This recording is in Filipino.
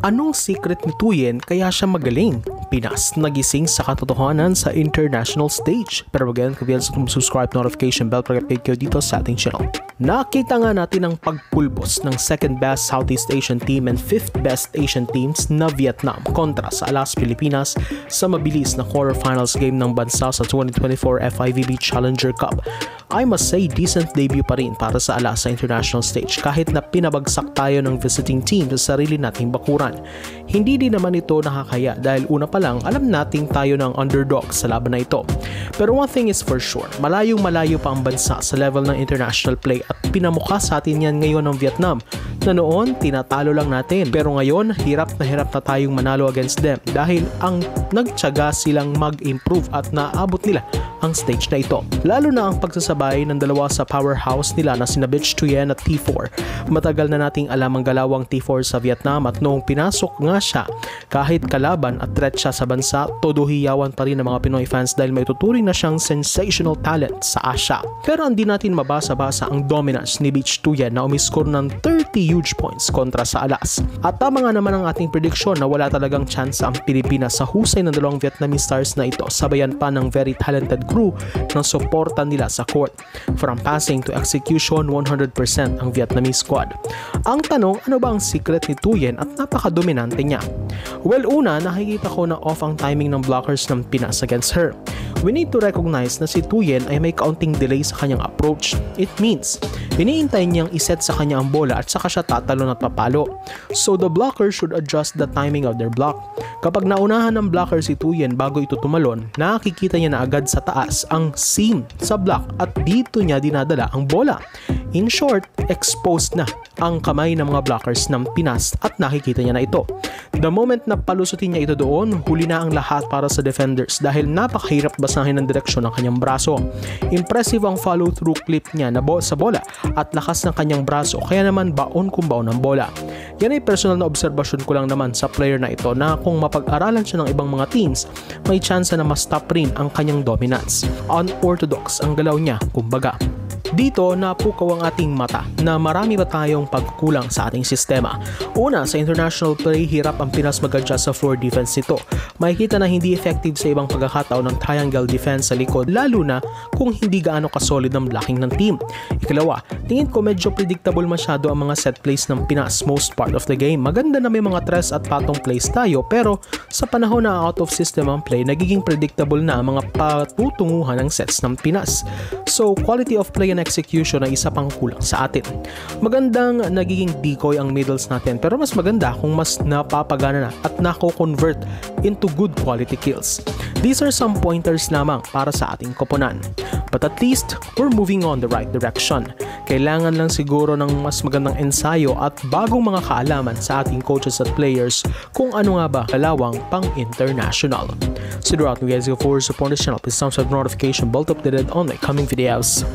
Anong secret ni Thuyen kaya siya magaling? Pinas nagising sa katotohanan sa international stage. Pero again, kung yan sa subscribe notification bell para update kayo dito sa ating channel. Nakita nga natin ang pagpulbos ng second best Southeast Asian team and fifth best Asian teams na Vietnam kontra sa Alas Pilipinas sa mabilis na quarterfinals game ng bansa sa 2024 FIVB Challenger Cup. I must say, decent debut pa rin para sa Alas sa international stage kahit na pinabagsak tayo ng visiting team sa sarili nating bakuran. Hindi din naman ito nakakaya dahil una pa lang alam nating tayo ng underdog sa laban na ito. Pero one thing is for sure, malayong-malayo pa ang bansa sa level ng international play at pinamukha sa atin yan ngayon ng Vietnam na noon tinatalo lang natin. Pero ngayon, hirap na tayong manalo against them dahil ang nagtiyaga silang mag-improve at naabot nila ang stage na ito. Lalo na ang pagsasabay ng dalawa sa powerhouse nila na sina Bitch Thuyen at T4. Matagal na nating alam ang galawang T4 sa Vietnam at noong pinasok nga siya, kahit kalaban at threat siya sa bansa, todo hiyawan pa rin ng mga Pinoy fans dahil may tuturing na siyang sensational talent sa Asia. Pero hindi natin mabasa-basa ang dominance ni Bitch Thuyen na umiscore ng 30 huge points kontra sa Alas. At tama nga naman ang ating prediction na wala talagang chance ang Pilipinas sa husay ng dalawang Vietnamese stars na ito, sabayan pa ng very talented crew ng suporta nila sa court. From passing to execution, 100% ang Vietnamese squad. Ang tanong, ano ba ang secret ni Thuyen at napaka-dominante niya? Well, una, nakikita ko na off ang timing ng blockers ng Pinas against her. We need to recognize na si Thuyen ay may kaunting delay sa kanyang approach. It means, iniintay niyang iset sa kanya ang bola at saka siya tatalon at papalo. So the blocker should adjust the timing of their block. Kapag naunahan ng blocker si Thuyen bago ito tumalon, nakikita niya na agad sa taas ang seam sa block at dito niya dinadala ang bola. In short, exposed na ang kamay ng mga blockers ng Pinas at nakikita niya na ito. The moment na palusutin niya ito doon, huli na ang lahat para sa defenders dahil napakahirap basahin ang direksyon ng kanyang braso. Impressive ang follow-through clip niya na sa bola at lakas ng kanyang braso, kaya naman baon kung baon ang bola. Yan ay personal na obserbasyon ko lang naman sa player na ito na kung mapag-aralan siya ng ibang mga teams, may chance na ma-stop rin ang kanyang dominance. Unorthodox ang galaw niya, kumbaga. Dito, napukaw ang ating mata na marami ba tayong pagkulang sa ating sistema. Una, sa international play, hirap ang Pinas mag-adjust sa floor defense nito. Makikita na hindi effective sa ibang pagkakataon ng triangle defense sa likod, lalo na kung hindi gaano kasolid ang blocking ng team. Ikalawa, tingin ko medyo predictable masyado ang mga set plays ng Pinas most part of the game. Maganda na may mga tres at patong plays tayo, pero sa panahon na out of system ang play, nagiging predictable na ang mga patutunguhan ng sets ng Pinas. So, quality of play and execution ay isa pang kulang sa atin. Magandang nagiging decoy ang middles natin, pero mas maganda kung mas napapagana na at nako-convert into good quality kills. These are some pointers lamang para sa ating koponan. But at least, we're moving on the right direction. Kailangan lang siguro ng mas magandang ensayo at bagong mga kaalaman sa ating coaches at players kung ano nga ba kalawang pang-international. So throughout, guys, go forward, support the channel, please subscribe, notification bell to updated on my coming videos.